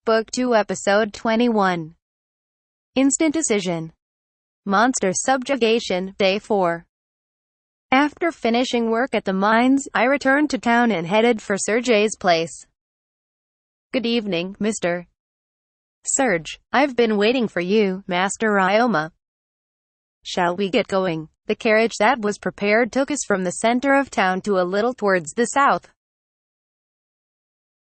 Book 2 Episode 21. Instant Decision. Monster Subjugation, Day 4. After finishing work at the mines, I returned to town and headed for Sergey's place. Good evening, Mr. Serge. I've been waiting for you, Master Ryoma. Shall we get going? The carriage that was prepared took us from the center of town to a little towards the south.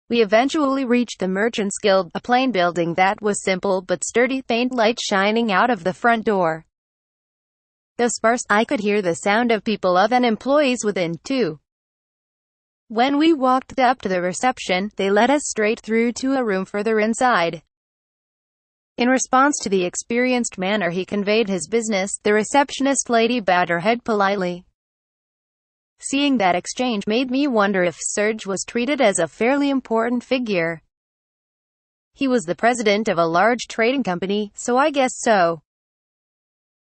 We eventually reached the Merchants Guild, a plain building that was simple but sturdy, faint light shining out of the front door. Though sparse, I could hear the sound of people and employees within, too. When we walked up to the reception, they led us straight through to a room further inside. In response to the experienced manner he conveyed his business, the receptionist lady bowed her head politely. Seeing that exchange made me wonder if Serge was treated as a fairly important figure. He was the president of a large trading company, so I guess so.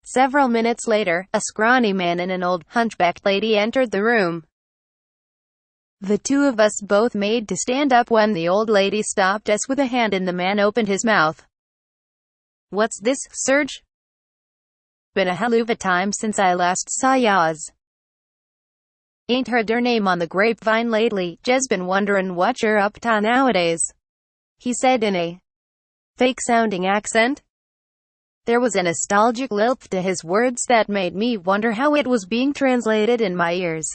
Several minutes later, a scrawny man and an old, hunchbacked lady entered the room. The two of us both made to stand up when the old lady stopped us with a hand and the man opened his mouth. What's this, Serge? Been a hell of a time since I last saw yas. Ain't heard her name on the grapevine lately, just been wonderin' what you're up to nowadays, he said in a fake-sounding accent. There was a nostalgic lilt to his words that made me wonder how it was being translated in my ears.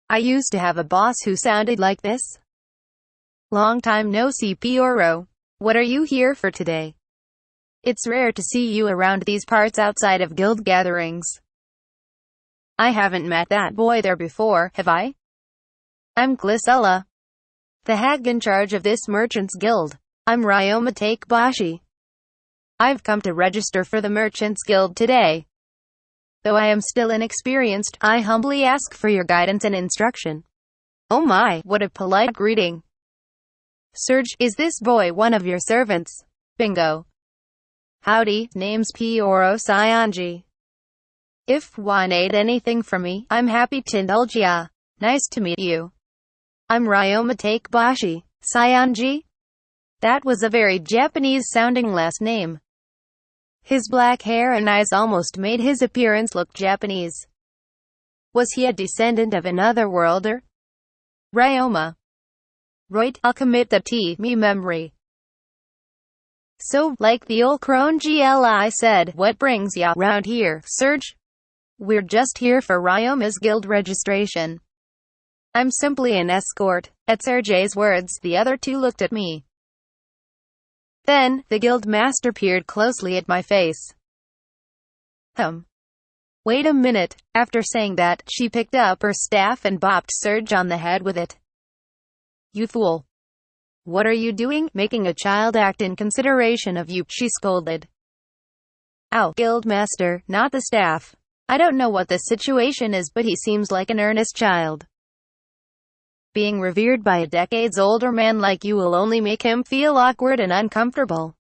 I used to have a boss who sounded like this. Long time no see, Pioro. What are you here for today? It's rare to see you around these parts outside of guild gatherings. I haven't met that boy there before, have I? I'm Glycella, the hag in charge of this merchant's guild. I'm Ryoma Takebashi. I've come to register for the merchant's guild today. Though I am still inexperienced, I humbly ask for your guidance and instruction. Oh my, what a polite greeting. Serge, is this boy one of your servants? Bingo. Howdy, name's Pioro Saionji. If one ate anything from me, I'm happy to indulge ya. Nice to meet you. I'm Ryoma Takebashi. Saionji? That was a very Japanese-sounding last name. His black hair and eyes almost made his appearance look Japanese. Was he a descendant of another worlder? Ryoma. Right, I'll commit that to me memory. So, like the old crone GLI said, what brings ya round here, Serge? We're just here for Ryoma's guild registration. I'm simply an escort. At Sergey's words, the other two looked at me. Then, the guild master peered closely at my face. Wait a minute. After saying that, she picked up her staff and bopped Serge on the head with it. You fool. What are you doing, making a child act in consideration of you, she scolded. Ow, guild master, not the staff. I don't know what the situation is, but he seems like an earnest child. Being revered by a decades-older man like you will only make him feel awkward and uncomfortable.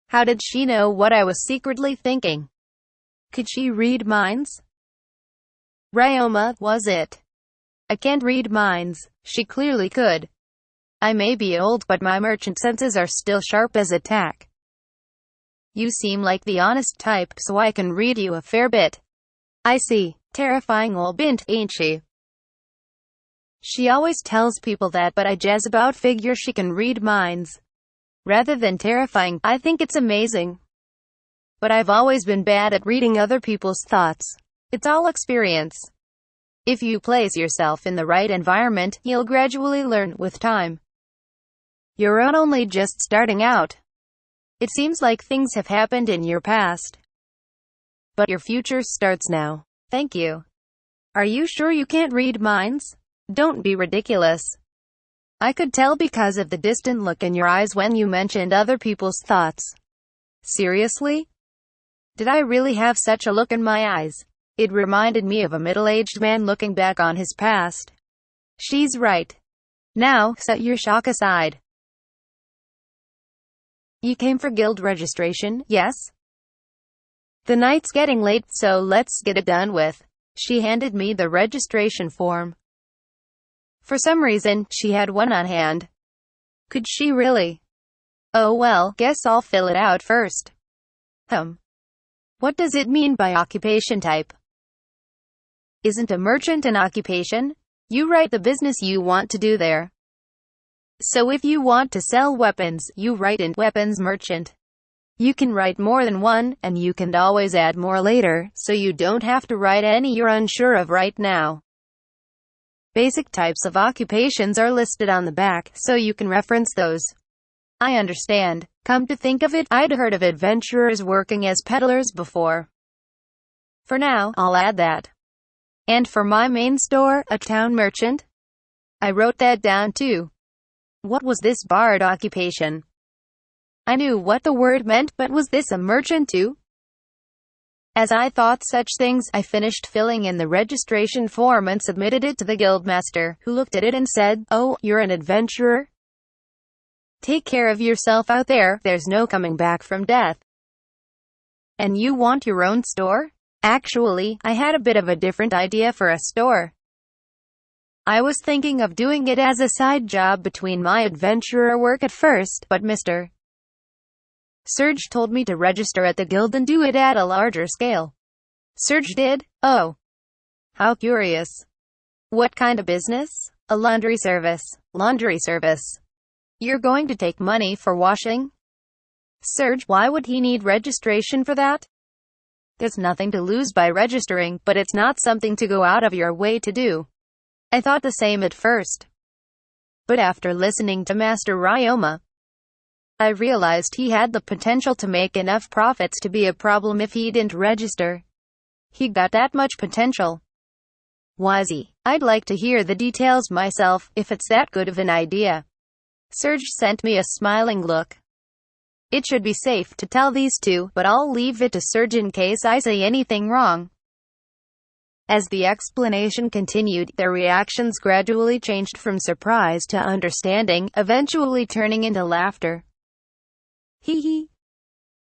How did she know what I was secretly thinking? Could she read minds? Ryoma, was it? I can't read minds. She clearly could. I may be old, but my merchant senses are still sharp as a tack. You seem like the honest type, so I can read you a fair bit. I see. Terrifying old bint, ain't she? She always tells people that, but I jazz about figure she can read minds. Rather than terrifying, I think it's amazing. But I've always been bad at reading other people's thoughts. It's all experience. If you place yourself in the right environment, you'll gradually learn with time. You're not only just starting out. It seems like things have happened in your past. But your future starts now. Thank you. Are you sure you can't read minds? Don't be ridiculous. I could tell because of the distant look in your eyes when you mentioned other people's thoughts. Seriously? Did I really have such a look in my eyes? It reminded me of a middle-aged man looking back on his past. She's right. Now, set your shock aside. You came for guild registration, yes? The night's getting late, so let's get it done with. She handed me the registration form. For some reason, she had one on hand. Could she really? Oh well, guess I'll fill it out first. What does it mean by occupation type? Isn't a merchant an occupation? You write the business you want to do there. So if you want to sell weapons, you write in weapons merchant. You can write more than one, and you can always add more later, so you don't have to write any you're unsure of right now. Basic types of occupations are listed on the back, so you can reference those. I understand. Come to think of it, I'd heard of adventurers working as peddlers before. For now, I'll add that. And for my main store, a town merchant? I wrote that down too. What was this barred occupation? I knew what the word meant, but was this a merchant too? As I thought such things, I finished filling in the registration form and submitted it to the guildmaster, who looked at it and said, "Oh, you're an adventurer? Take care of yourself out there, there's no coming back from death. And you want your own store?" Actually, I had a bit of a different idea for a store. I was thinking of doing it as a side job between my adventurer work at first, but Mr. Serge told me to register at the guild and do it at a larger scale. Serge did? Oh. How curious. What kind of business? A laundry service. Laundry service. You're going to take money for washing? Serge, why would he need registration for that? There's nothing to lose by registering, but it's not something to go out of your way to do. I thought the same at first. But after listening to Master Ryoma, I realized he had the potential to make enough profits to be a problem if he didn't register. He got that much potential. Wazzy, I'd like to hear the details myself, if it's that good of an idea. Serge sent me a smiling look. It should be safe to tell these two, but I'll leave it to Serge in case I say anything wrong. As the explanation continued, their reactions gradually changed from surprise to understanding, eventually turning into laughter. Hee hee.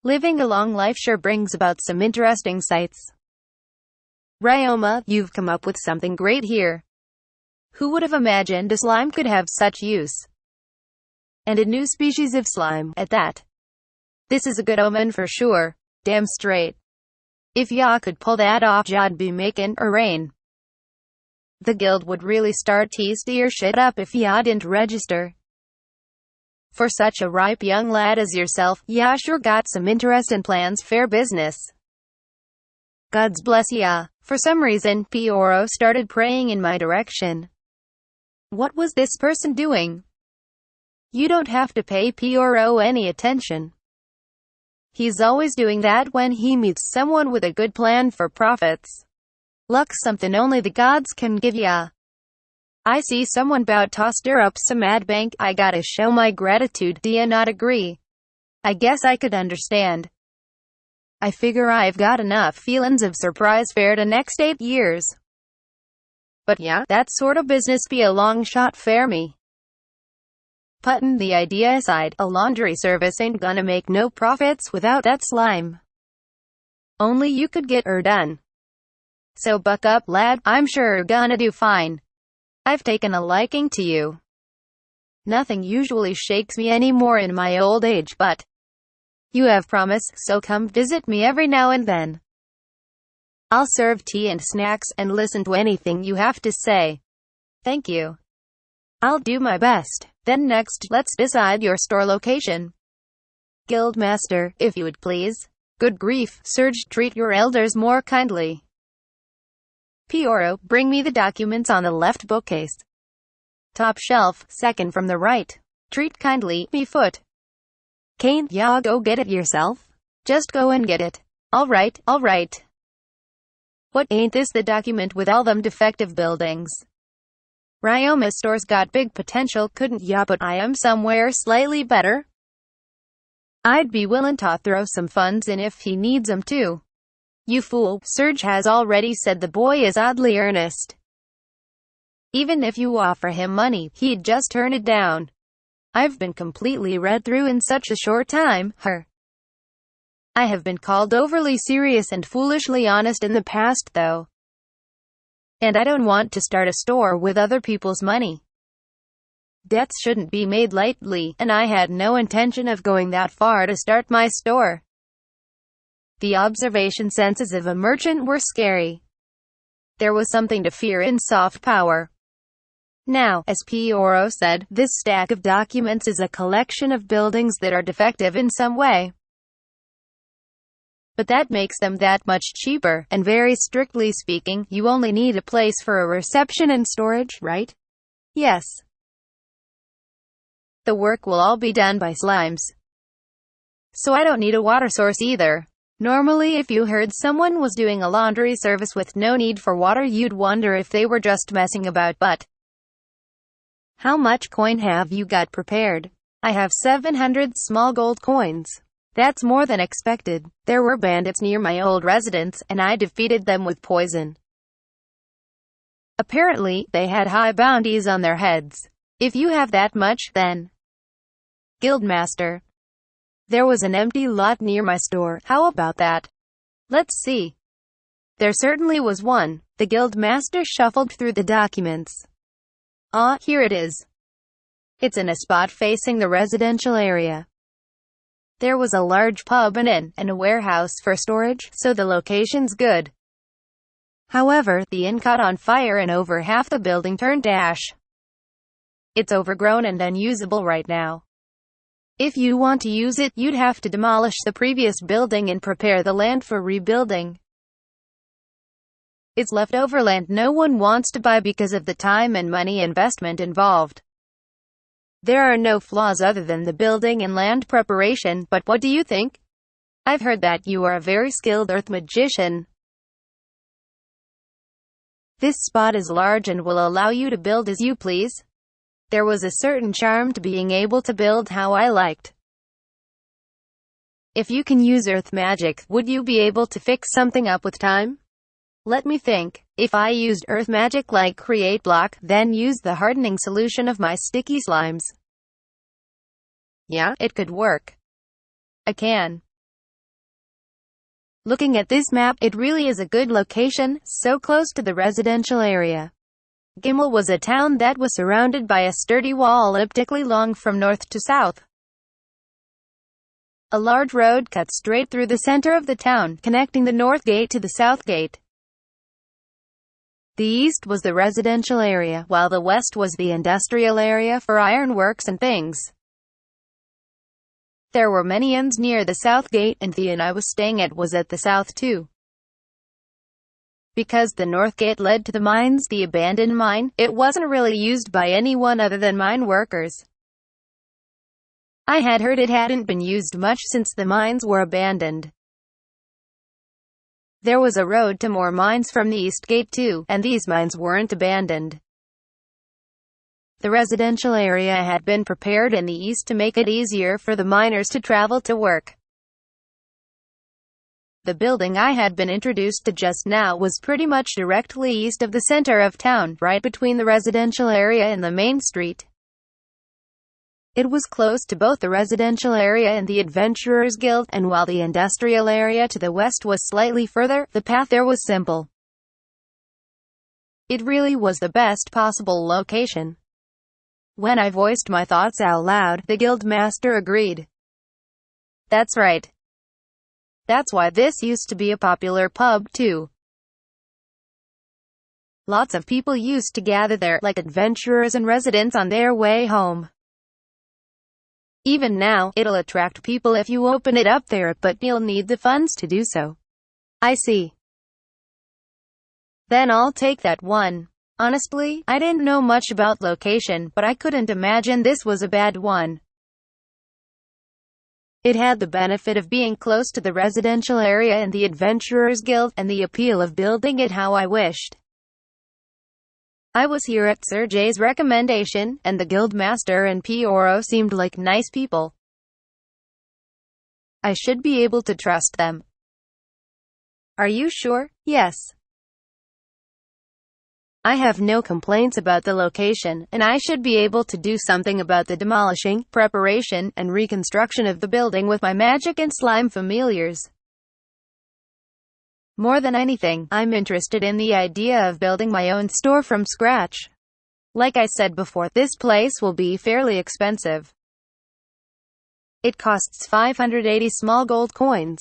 Living a long life sure brings about some interesting sights. Ryoma, you've come up with something great here. Who would have imagined a slime could have such use? And a new species of slime, at that. This is a good omen for sure. Damn straight. If ya could pull that off, y'd be making a rain. The guild would really start to steer shit up if ya didn't register. For such a ripe young lad as yourself, ya sure got some interest and plans fair business. God's bless ya. For some reason, Pioro started praying in my direction. What was this person doing? You don't have to pay Pioro any attention. He's always doing that when he meets someone with a good plan for profits. Luck's something only the gods can give ya. I see someone bout to stir up some ad bank, I gotta show my gratitude, do ya not agree? I guess I could understand. I figure I've got enough feelings of surprise fair to next 8 years. But yeah, that sort of business be a long shot fair me. Puttin' the idea aside, a laundry service ain't gonna make no profits without that slime. Only you could get her done. So buck up, lad, I'm sure you're gonna do fine. I've taken a liking to you. Nothing usually shakes me anymore in my old age, but you have promised, so come visit me every now and then. I'll serve tea and snacks, and listen to anything you have to say. Thank you. I'll do my best. Then next, let's decide your store location. Guildmaster, if you would please. Good grief, Serge, treat your elders more kindly. Pioro, bring me the documents on the left bookcase. Top shelf, second from the right. Treat kindly, me foot. Kane, ya go get it yourself? Just go and get it. Alright, alright. What, ain't this the document with all them defective buildings? Ryoma store's got big potential, couldn't ya put I am somewhere slightly better? I'd be willin' to throw some funds in if he needs 'em too. You fool, Serge has already said the boy is oddly earnest. Even if you offer him money, he'd just turn it down. I've been completely read through in such a short time, I have been called overly serious and foolishly honest in the past though. And I don't want to start a store with other people's money. Debts shouldn't be made lightly, and I had no intention of going that far to start my store. The observation senses of a merchant were scary. There was something to fear in soft power. Now, as Poirot said, this stack of documents is a collection of buildings that are defective in some way. But that makes them that much cheaper, and very strictly speaking, you only need a place for a reception and storage, right? Yes. The work will all be done by slimes. So I don't need a water source either. Normally if you heard someone was doing a laundry service with no need for water, you'd wonder if they were just messing about, but how much coin have you got prepared? I have 700 small gold coins. That's more than expected. There were bandits near my old residence, and I defeated them with poison. Apparently, they had high bounties on their heads. If you have that much, then Guildmaster. There was an empty lot near my store. How about that? Let's see. There certainly was one. The Guildmaster shuffled through the documents. Ah, here it is. It's in a spot facing the residential area. There was a large pub and inn, and a warehouse for storage, so the location's good. However, the inn caught on fire and over half the building turned to ash. It's overgrown and unusable right now. If you want to use it, you'd have to demolish the previous building and prepare the land for rebuilding. It's leftover land no one wants to buy because of the time and money investment involved. There are no flaws other than the building and land preparation, but what do you think? I've heard that you are a very skilled earth magician. This spot is large and will allow you to build as you please. There was a certain charm to being able to build how I liked. If you can use earth magic, would you be able to fix something up with time? Let me think. If I used earth magic like create block, then use the hardening solution of my sticky slimes. Yeah, it could work. I can. Looking at this map, it really is a good location, so close to the residential area. Gimel was a town that was surrounded by a sturdy wall elliptically long from north to south. A large road cut straight through the center of the town, connecting the north gate to the south gate. The east was the residential area, while the west was the industrial area for ironworks and things. There were many inns near the south gate, and the inn I was staying at was at the south too. Because the north gate led to the mines, the abandoned mine, it wasn't really used by anyone other than mine workers. I had heard it hadn't been used much since the mines were abandoned. There was a road to more mines from the east gate too, and these mines weren't abandoned. The residential area had been prepared in the east to make it easier for the miners to travel to work. The building I had been introduced to just now was pretty much directly east of the center of town, right between the residential area and the main street. It was close to both the residential area and the Adventurers Guild, and while the industrial area to the west was slightly further, the path there was simple. It really was the best possible location. When I voiced my thoughts out loud, the guildmaster agreed. That's right. That's why this used to be a popular pub too. Lots of people used to gather there, like adventurers and residents on their way home. Even now, it'll attract people if you open it up there, but you'll need the funds to do so. I see. Then I'll take that one. Honestly, I didn't know much about location, but I couldn't imagine this was a bad one. It had the benefit of being close to the residential area and the Adventurers Guild, and the appeal of building it how I wished. I was here at Sir J's recommendation, and the guildmaster and Poirot seemed like nice people. I should be able to trust them. Are you sure? Yes. I have no complaints about the location, and I should be able to do something about the demolishing, preparation, and reconstruction of the building with my magic and slime familiars. More than anything, I'm interested in the idea of building my own store from scratch. Like I said before, this place will be fairly expensive. It costs 580 small gold coins.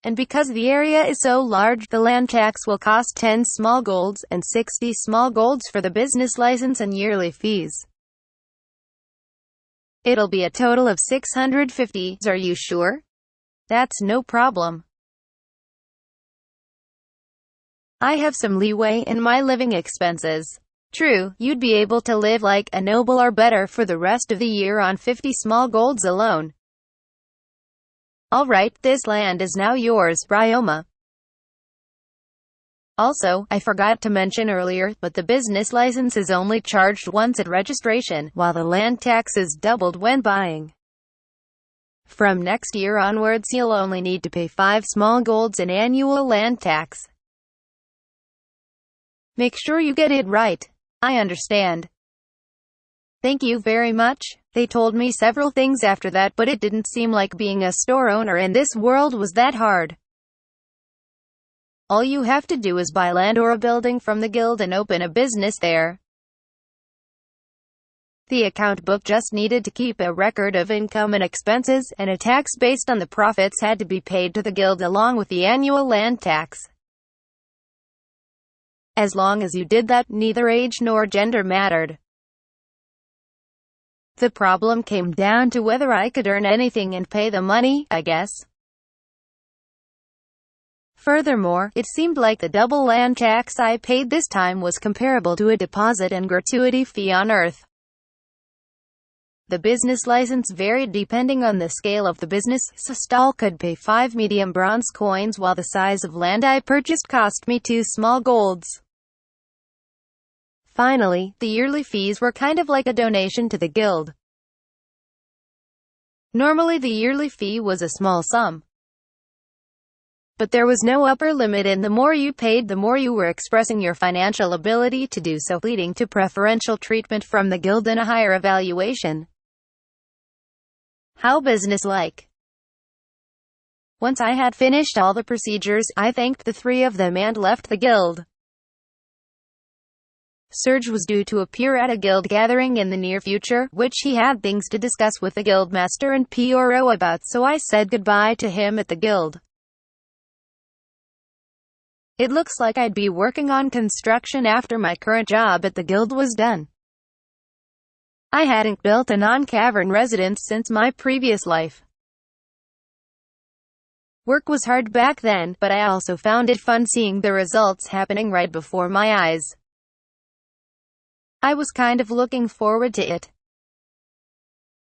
And because the area is so large, the land tax will cost 10 small golds, and 60 small golds for the business license and yearly fees. It'll be a total of 650. Are you sure? That's no problem. I have some leeway in my living expenses. True, you'd be able to live like a noble or better for the rest of the year on 50 small golds alone. Alright, this land is now yours, Ryoma. Also, I forgot to mention earlier, but the business license is only charged once at registration, while the land tax is doubled when buying. From next year onwards, you'll only need to pay 5 small golds in annual land tax. Make sure you get it right. I understand. Thank you very much. They told me several things after that, but it didn't seem like being a store owner in this world was that hard. All you have to do is buy land or a building from the guild and open a business there. The account book just needed to keep a record of income and expenses, and a tax based on the profits had to be paid to the guild along with the annual land tax. As long as you did that, neither age nor gender mattered. The problem came down to whether I could earn anything and pay the money, I guess. Furthermore, it seemed like the double land tax I paid this time was comparable to a deposit and gratuity fee on Earth. The business license varied depending on the scale of the business, so stall could pay 5 medium bronze coins while the size of land I purchased cost me 2 small golds. Finally, the yearly fees were kind of like a donation to the guild. Normally the yearly fee was a small sum. But there was no upper limit, and the more you paid, the more you were expressing your financial ability to do so, leading to preferential treatment from the guild and a higher evaluation. How businesslike. Once I had finished all the procedures, I thanked the 3 of them and left the guild. Serge was due to appear at a guild gathering in the near future, which he had things to discuss with the guildmaster and Poro about, so I said goodbye to him at the guild. It looks like I'd be working on construction after my current job at the guild was done. I hadn't built a non-cavern residence since my previous life. Work was hard back then, but I also found it fun seeing the results happening right before my eyes. I was kind of looking forward to it.